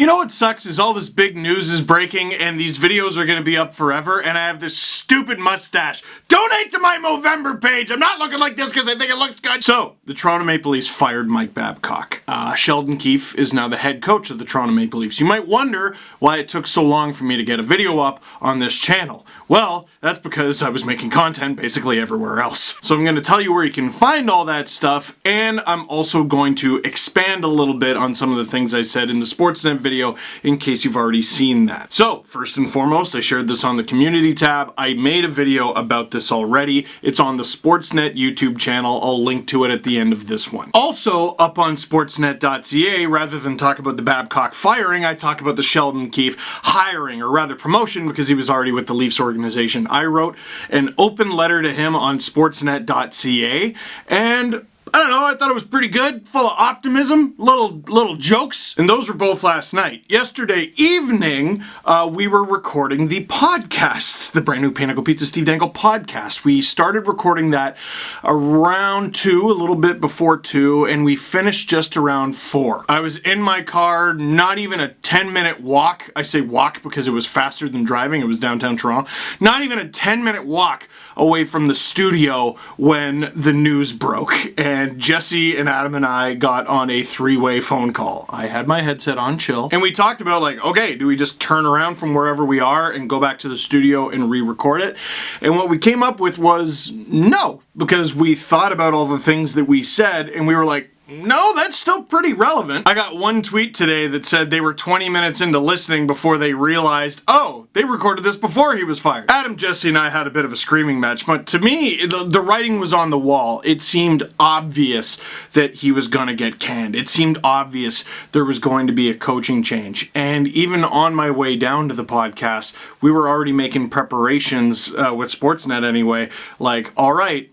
You know what sucks is all this big news is breaking and these videos are going to be up forever and I have this stupid mustache. Donate to my Movember page. I'm not looking like this because I think it looks good. So, the Toronto Maple Leafs fired Mike Babcock. Sheldon Keefe is now the head coach of the Toronto Maple Leafs. You might wonder why it took so long for me to get a video up on this channel. Well, that's because I was making content basically everywhere else. So I'm going to tell you where you can find all that stuff, and I'm also going to expand a little bit on some of the things I said in the Sportsnet video in case you've already seen that. So, first and foremost, I shared this on the community tab. I made a video about this already. It's on the Sportsnet YouTube channel. I'll link to it at the end of this one. Also, up on sportsnet.ca, rather than talk about the Babcock firing, I talk about the Sheldon Keefe hiring, or rather promotion, because he was already with the Leafs organization. I wrote an open letter to him on sportsnet.ca, and I don't know, I thought it was pretty good, full of optimism, little jokes, and those were both last night. Yesterday evening, we were recording the podcast, the brand new Pinnacle Pizza Steve Dangle podcast. We started recording that around 2, a little bit before 2, and we finished just around 4. I was in my car, not even a 10-minute walk. I say walk because it was faster than driving. It was downtown Toronto. Not even a 10-minute walk away from the studio when the news broke, and Jesse and Adam and I got on a 3-way phone call. I had my headset on chill, and we talked about, like, okay, do we just turn around from wherever we are and go back to the studio and re-record it? And what we came up with was no, because we thought about all the things that we said, and we were like, no, that's still pretty relevant. I got one tweet today that said they were 20 minutes into listening before they realized, oh, they recorded this before he was fired. Adam, Jesse, and I had a bit of a screaming match, but to me, the writing was on the wall. It seemed obvious that he was gonna get canned. It seemed obvious there was going to be a coaching change. And even on my way down to the podcast, we were already making preparations, with Sportsnet anyway, like, all right,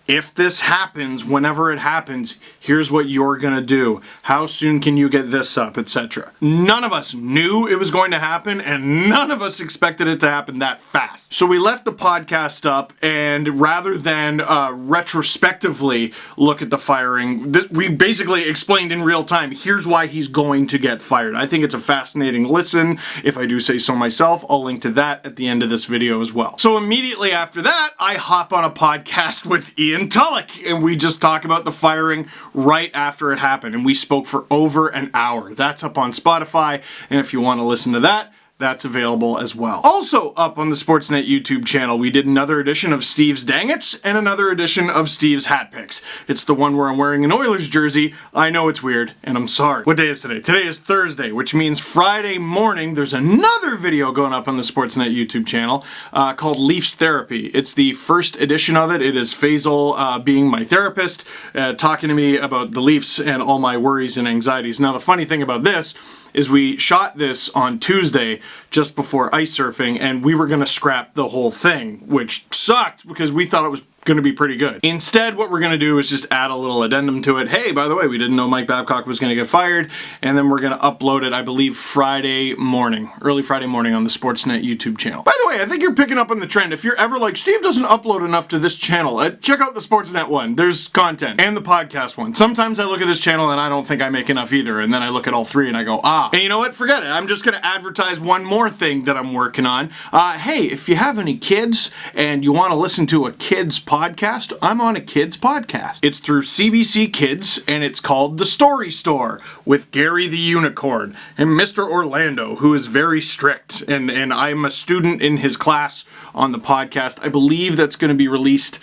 if this happens, whenever it happens, here's what you're gonna do. How soon can you get this up, etc. None of us knew it was going to happen, and none of us expected it to happen that fast. So we left the podcast up, and rather than retrospectively look at the firing, we basically explained in real time, here's why he's going to get fired. I think it's a fascinating listen. If I do say so myself, I'll link to that at the end of this video as well. So immediately after that, I hop on a podcast with Ian Tulloch, and we just talk about the firing right after it happened, and we spoke for over an hour. That's up on Spotify, and if you want to listen to that, that's available as well. Also up on the Sportsnet YouTube channel, we did another edition of Steve's Dangits and another edition of Steve's Hat Picks. It's the one where I'm wearing an Oilers jersey. I know it's weird, and I'm sorry. What day is today? Today is Thursday, which means Friday morning there's another video going up on the Sportsnet YouTube channel called Leafs Therapy. It's the first edition of it. It is Faisal being my therapist, talking to me about the Leafs and all my worries and anxieties. Now, the funny thing about this is we shot this on Tuesday just before ice surfing, and we were gonna scrap the whole thing, which sucked because we thought it was gonna be pretty good. Instead, what we're gonna do is just add a little addendum to it. Hey, by the way, we didn't know Mike Babcock was gonna get fired, and then we're gonna upload it, I believe, Friday morning, early Friday morning on the Sportsnet YouTube channel. By the way, I think you're picking up on the trend. If you're ever like, Steve doesn't upload enough to this channel, check out the Sportsnet one. There's content. And the podcast one. Sometimes I look at this channel and I don't think I make enough either, and then I look at all three and I go, ah. And you know what? Forget it. I'm just gonna advertise one more thing that I'm working on. Hey, if you have any kids and you wanna listen to a kid's podcast, I'm on a kids podcast. It's through CBC Kids, and it's called The Story Store with Gary the Unicorn and Mr. Orlando, who is very strict, and I'm a student in his class on the podcast. I believe that's going to be released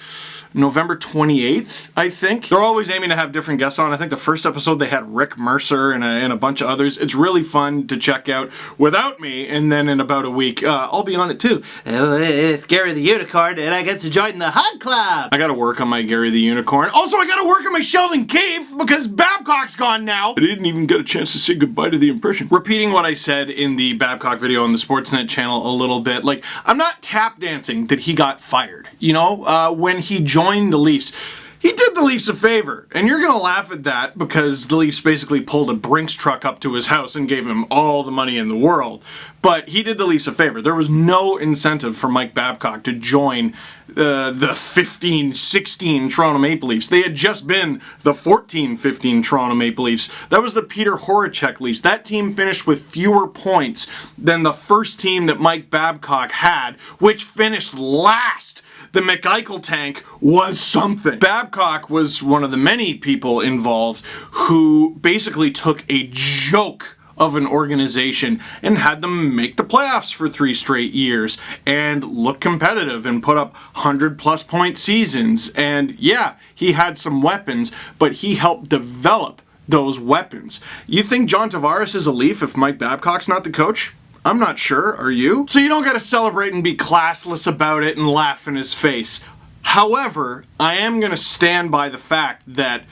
November 28th, I think. They're always aiming to have different guests on. I think the first episode they had Rick Mercer and a bunch of others. It's really fun to check out without me, and then in about a week, I'll be on it too. It's Gary the Unicorn, and I get to join the Hug Club. I gotta work on my Gary the Unicorn. Also, I gotta work on my Sheldon Keefe, because Babcock's gone now. I didn't even get a chance to say goodbye to the impression. Repeating what I said in the Babcock video on the Sportsnet channel a little bit, like, I'm not tap dancing that he got fired. You know, when he joined the Leafs, He did the Leafs a favor, and you're gonna laugh at that because the Leafs basically pulled a Brinks truck up to his house and gave him all the money in the world. But he did the Leafs a favor. There was no incentive for Mike Babcock to join the 15-16 Toronto Maple Leafs. They had just been the 14-15 Toronto Maple Leafs. That was the Peter Horachek Leafs. That team finished with fewer points than the first team that Mike Babcock had, which finished last. The McEichel tank was something. Babcock was one of the many people involved who basically took a joke of an organization and had them make the playoffs for 3 straight years and look competitive and put up 100+ point seasons. And yeah, he had some weapons, but he helped develop those weapons. You think John Tavares is a Leaf if Mike Babcock's not the coach? I'm not sure, are you? So you don't gotta celebrate and be classless about it and laugh in his face. However, I am gonna stand by the fact that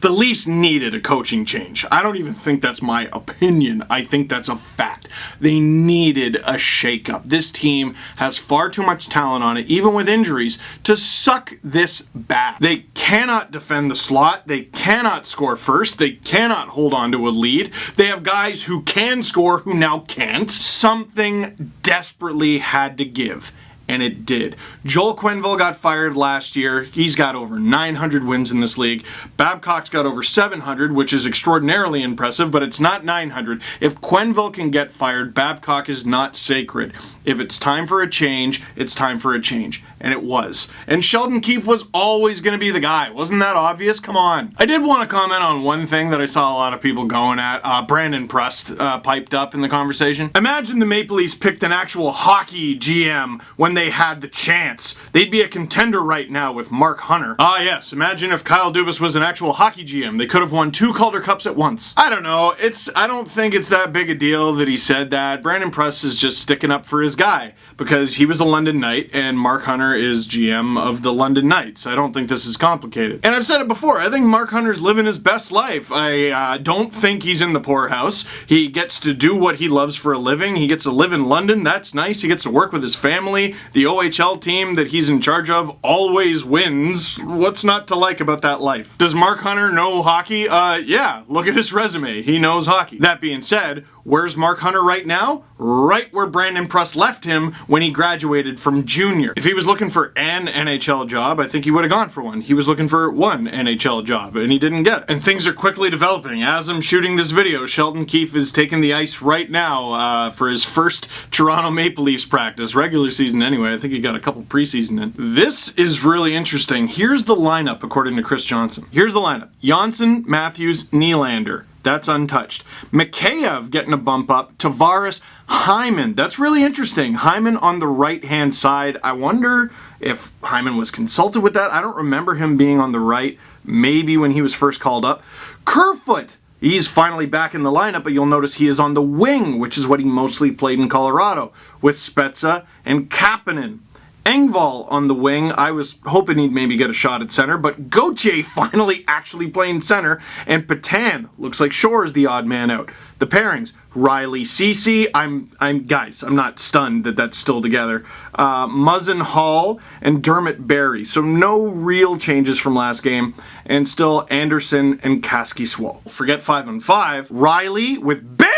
the Leafs needed a coaching change. I don't even think that's my opinion. I think that's a fact. They needed a shakeup. This team has far too much talent on it, even with injuries, to suck this bad. They cannot defend the slot. They cannot score first. They cannot hold on to a lead. They have guys who can score who now can't. Something desperately had to give. And it did. Joel Quenneville got fired last year. He's got over 900 wins in this league. Babcock's got over 700, which is extraordinarily impressive, but it's not 900. If Quenneville can get fired, Babcock is not sacred. If it's time for a change, it's time for a change. And it was. And Sheldon Keefe was always going to be the guy. Wasn't that obvious? Come on. I did want to comment on one thing that I saw a lot of people going at. Brandon Prust piped up in the conversation. Imagine the Maple Leafs picked an actual hockey GM when they had the chance. They'd be a contender right now with Mark Hunter. Ah yes, imagine if Kyle Dubas was an actual hockey GM. They could have won 2 Calder Cups at once. I don't know. I don't think it's that big a deal that he said that. Brandon Prust is just sticking up for his guy because he was a London Knight and Mark Hunter is GM of the London Knights. I don't think this is complicated. And I've said it before, I think Mark Hunter's living his best life. I don't think he's in the poorhouse. He gets to do what he loves for a living. He gets to live in London. That's nice. He gets to work with his family. The OHL team that he's in charge of always wins. What's not to like about that life? Does Mark Hunter know hockey? Yeah. Look at his resume. He knows hockey. That being said, where's Mark Hunter right now? Right where Brandon Prust left him when he graduated from junior. If he was looking for an NHL job, I think he would have gone for one. He was looking for one NHL job, and he didn't get it. And things are quickly developing. As I'm shooting this video, Sheldon Keefe is taking the ice right now for his first Toronto Maple Leafs practice. Regular season anyway. I think he got a couple preseason in. This is really interesting. Here's the lineup according to Chris Johnson. Here's the lineup. Johnsson, Matthews, Nylander. That's untouched. Mikheyev getting a bump up. Tavares, Hyman. That's really interesting. Hyman on the right-hand side. I wonder if Hyman was consulted with that. I don't remember him being on the right. Maybe when he was first called up. Kerfoot. He's finally back in the lineup, but you'll notice he is on the wing, which is what he mostly played in Colorado, with Spezza and Kapanen. Engvall on the wing. I was hoping he'd maybe get a shot at center, but Gauthier finally actually playing center, and Patan looks like Shore is the odd man out. The pairings, Riley, Ceci, I'm not stunned that that's still together. Muzzin Hall and Dermott Barry. So no real changes from last game, and still Anderson and Kaskisuo. Forget 5-on-5. Riley with Barry!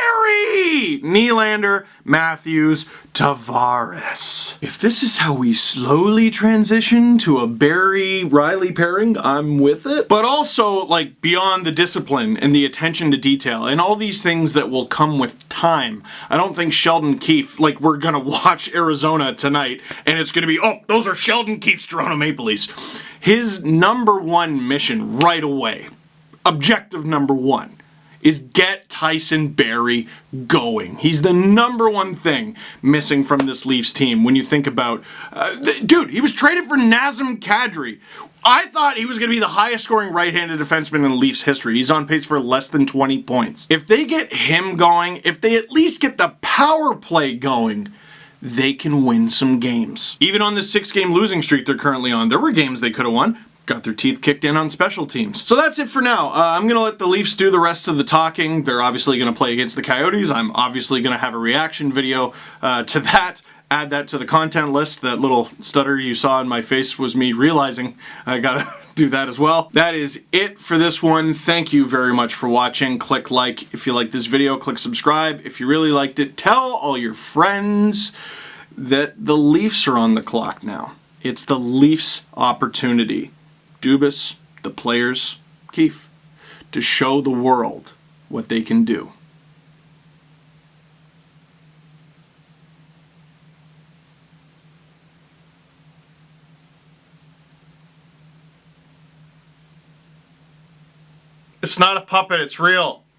Nylander, Matthews, Tavares. If this is how we slowly transition to a Barry-Riley pairing, I'm with it. But also, like, beyond the discipline and the attention to detail and all these things that will come with time, I don't think Sheldon Keefe, like, we're gonna watch Arizona tonight and it's gonna be, oh, those are Sheldon Keefe's Toronto Maple Leafs. His #1 mission right away, objective #1, is get Tyson Barrie going. He's the #1 thing missing from this Leafs team when you think about... dude, he was traded for Nazem Kadri. I thought he was going to be the highest scoring right-handed defenseman in Leafs history. He's on pace for less than 20 points. If they get him going, if they at least get the power play going, they can win some games. Even on this 6-game losing streak they're currently on, there were games they could have won. Got their teeth kicked in on special teams. So that's it for now. I'm going to let the Leafs do the rest of the talking. They're obviously going to play against the Coyotes. I'm obviously going to have a reaction video to that. add that to the content list. That little stutter you saw in my face was me realizing I gotta do that as well. That is it for this one. Thank you very much for watching. Click like if you like this video. Click subscribe if you really liked it. Tell all your friends that the Leafs are on the clock now. It's the Leafs' opportunity. Dubas, the players, Keefe, to show the world what they can do. It's not a puppet, it's real.